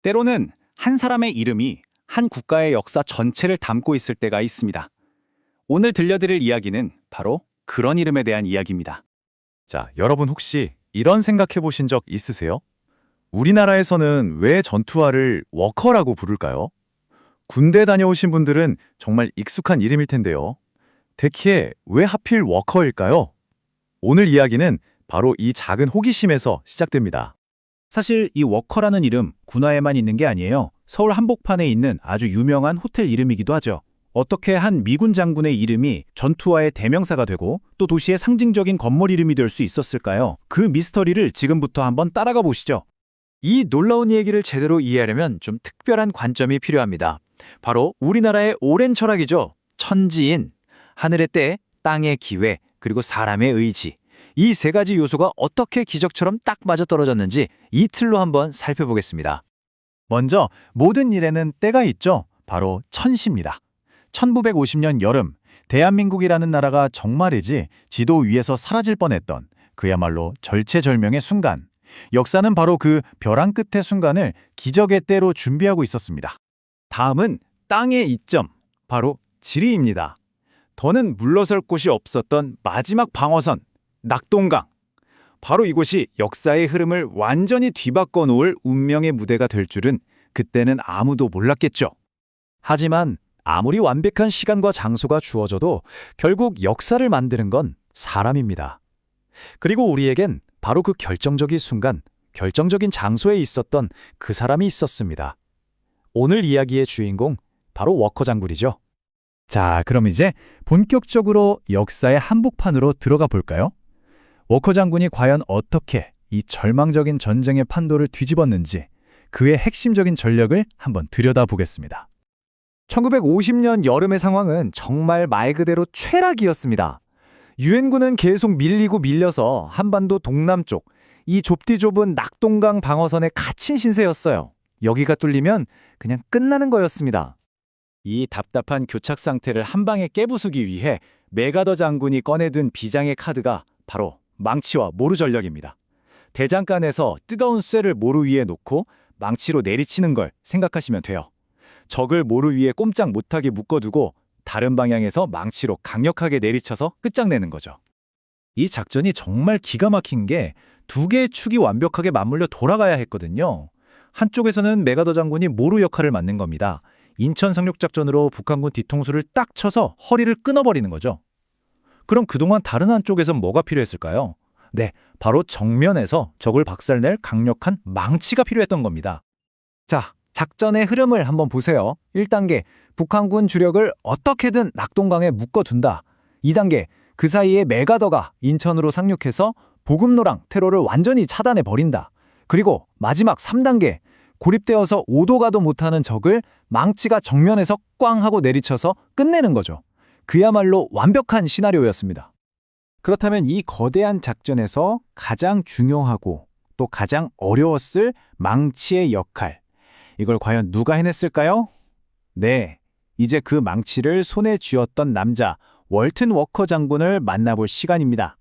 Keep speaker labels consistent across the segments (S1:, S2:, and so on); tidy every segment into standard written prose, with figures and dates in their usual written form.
S1: 때로는 한 사람의 이름이 한 국가의 역사 전체를 담고 있을 때가 있습니다. 오늘 들려드릴 이야기는 바로 그런 이름에 대한 이야기입니다.
S2: 자, 여러분 혹시 이런 생각해 보신 적 있으세요? 우리나라에서는 왜 전투화를 워커라고 부를까요? 군대 다녀오신 분들은 정말 익숙한 이름일 텐데요. 대체 왜 하필 워커일까요? 오늘 이야기는 바로 이 작은 호기심에서 시작됩니다.
S1: 사실 이 워커라는 이름 군화에만 있는 게 아니에요. 서울 한복판에 있는 아주 유명한 호텔 이름이기도 하죠. 어떻게 한 미군 장군의 이름이 전투화의 대명사가 되고 또 도시의 상징적인 건물 이름이 될 수 있었을까요? 그 미스터리를 지금부터 한번 따라가 보시죠.
S3: 이 놀라운 얘기를 제대로 이해하려면 좀 특별한 관점이 필요합니다. 바로 우리나라의 오랜 철학이죠. 천지인, 하늘의 때, 땅의 기회, 그리고 사람의 의지. 이 세 가지 요소가 어떻게 기적처럼 딱 맞아떨어졌는지 이 틀로 한번 살펴보겠습니다.
S2: 먼저 모든 일에는 때가 있죠. 바로 천시입니다. 1950년 여름, 대한민국이라는 나라가 정말이지 지도 위에서 사라질 뻔했던 그야말로 절체절명의 순간. 역사는 바로 그 벼랑 끝의 순간을 기적의 때로 준비하고 있었습니다.
S1: 다음은 땅의 이점, 바로 지리입니다. 더는 물러설 곳이 없었던 마지막 방어선, 낙동강. 바로 이곳이 역사의 흐름을 완전히 뒤바꿔 놓을 운명의 무대가 될 줄은 그때는 아무도 몰랐겠죠.
S3: 하지만 아무리 완벽한 시간과 장소가 주어져도 결국 역사를 만드는 건 사람입니다. 그리고 우리에겐 바로 그 결정적인 순간, 결정적인 장소에 있었던 그 사람이 있었습니다. 오늘 이야기의 주인공, 바로 워커 장군이죠.
S2: 자, 그럼 이제 본격적으로 역사의 한복판으로 들어가 볼까요? 워커 장군이 과연 어떻게 이 절망적인 전쟁의 판도를 뒤집었는지 그의 핵심적인 전력을 한번 들여다보겠습니다.
S3: 1950년 여름의 상황은 정말 말 그대로 최악이었습니다. 유엔군은 계속 밀리고 밀려서 한반도 동남쪽, 이 좁디 좁은 낙동강 방어선에 갇힌 신세였어요. 여기가 뚫리면 그냥 끝나는 거였습니다.
S1: 이 답답한 교착 상태를 한 방에 깨부수기 위해 메가더 장군이 꺼내든 비장의 카드가 바로 망치와 모루 전략입니다. 대장간에서 뜨거운 쇠를 모루 위에 놓고 망치로 내리치는 걸 생각하시면 돼요. 적을 모루 위에 꼼짝 못하게 묶어두고 다른 방향에서 망치로 강력하게 내리쳐서 끝장내는 거죠.
S2: 이 작전이 정말 기가 막힌 게 두 개의 축이 완벽하게 맞물려 돌아가야 했거든요. 한쪽에서는 메가더 장군이 모루 역할을 맡는 겁니다. 인천 상륙작전으로 북한군 뒤통수를 딱 쳐서 허리를 끊어버리는 거죠. 그럼 그동안 다른 한쪽에선 뭐가 필요했을까요? 네, 바로 정면에서 적을 박살낼 강력한 망치가 필요했던 겁니다.
S3: 자, 작전의 흐름을 한번 보세요. 1단계, 북한군 주력을 어떻게든 낙동강에 묶어둔다. 2단계, 그 사이에 메가더가 인천으로 상륙해서 보급로랑 테러를 완전히 차단해버린다. 그리고 마지막 3단계, 고립되어서 오도 가도 못하는 적을 망치가 정면에서 꽝 하고 내리쳐서 끝내는 거죠. 그야말로 완벽한 시나리오였습니다.
S1: 그렇다면 이 거대한 작전에서 가장 중요하고 또 가장 어려웠을 망치의 역할, 이걸 과연 누가 해냈을까요? 네, 이제 그 망치를 손에 쥐었던 남자 월튼 워커 장군을 만나볼 시간입니다.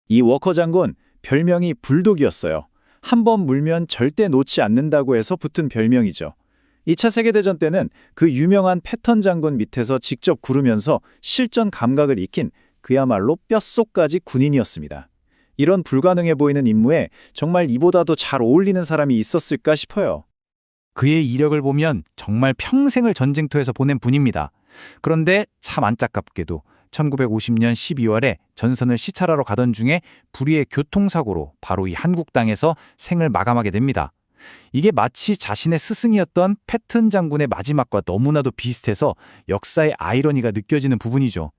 S1: 이 워커 장군, 별명이 불독이었어요. 한 번 물면 절대 놓지 않는다고 해서 붙은 별명이죠. 2차 세계대전 때는 그 유명한 패턴 장군 밑에서 직접 구르면서 실전 감각을 익힌 그야말로 뼛속까지 군인이었습니다. 이런 불가능해 보이는 임무에 정말 이보다도 잘 어울리는 사람이 있었을까 싶어요. 그의 이력을 보면 정말 평생을 전쟁터에서 보낸 분입니다. 그런데 참 안타깝게도 1950년 12월에 전선을 시찰하러 가던 중에 불의의 교통사고로 바로 이 한국 땅에서 생을 마감하게 됩니다. 이게 마치 자신의 스승이었던 패튼 장군의 마지막과 너무나도 비슷해서 역사의 아이러니가 느껴지는 부분이죠.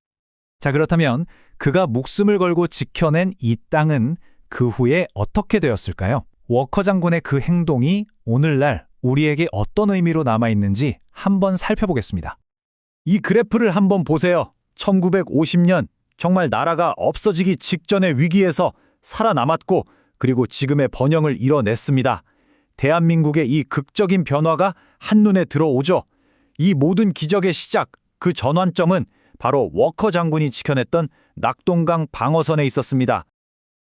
S1: 자, 그렇다면 그가 목숨을 걸고 지켜낸 이 땅은 그 후에 어떻게 되었을까요? 워커 장군의 그 행동이 오늘날 우리에게 어떤 의미로 남아있는지 한번 살펴보겠습니다. 이 그래프를 한번 보세요. 1950년 정말 나라가 없어지기 직전의 위기에서 살아남았고 그리고 지금의 번영을 이뤄냈습니다. 대한민국의 이 극적인 변화가 한눈에 들어오죠. 이 모든 기적의 시작, 그 전환점은 바로 워커 장군이 지켜냈던 낙동강 방어선에 있었습니다.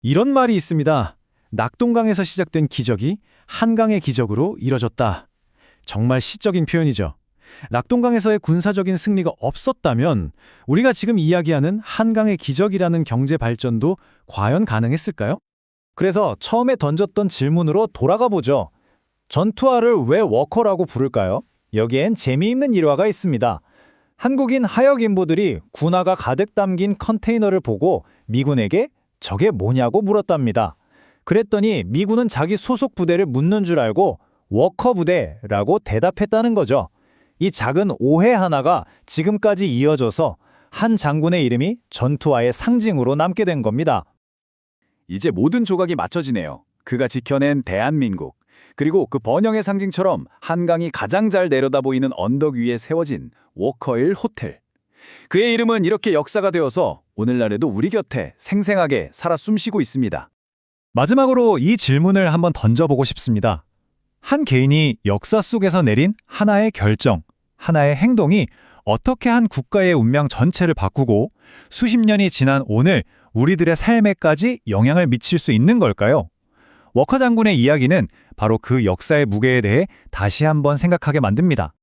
S1: 이런 말이 있습니다. 낙동강에서 시작된 기적이 한강의 기적으로 이뤄졌다.
S4: 정말 시적인 표현이죠. 낙동강에서의 군사적인 승리가 없었다면 우리가 지금 이야기하는 한강의 기적이라는 경제 발전도 과연 가능했을까요?
S2: 그래서 처음에 던졌던 질문으로 돌아가 보죠. 전투화를 왜 워커라고 부를까요? 여기엔 재미있는 일화가 있습니다. 한국인 하역 인부들이 군화가 가득 담긴 컨테이너를 보고 미군에게 저게 뭐냐고 물었답니다. 그랬더니 미군은 자기 소속 부대를 묻는 줄 알고 워커 부대라고 대답했다는 거죠. 이 작은 오해 하나가 지금까지 이어져서 한 장군의 이름이 전투화의 상징으로 남게 된 겁니다.
S1: 이제 모든 조각이 맞춰지네요. 그가 지켜낸 대한민국, 그리고 그 번영의 상징처럼 한강이 가장 잘 내려다 보이는 언덕 위에 세워진 워커힐 호텔. 그의 이름은 이렇게 역사가 되어서 오늘날에도 우리 곁에 생생하게 살아 숨쉬고 있습니다.
S2: 마지막으로 이 질문을 한번 던져보고 싶습니다. 한 개인이 역사 속에서 내린 하나의 결정, 하나의 행동이 어떻게 한 국가의 운명 전체를 바꾸고 수십 년이 지난 오늘 우리들의 삶에까지 영향을 미칠 수 있는 걸까요? 워커 장군의 이야기는 바로 그 역사의 무게에 대해 다시 한번 생각하게 만듭니다.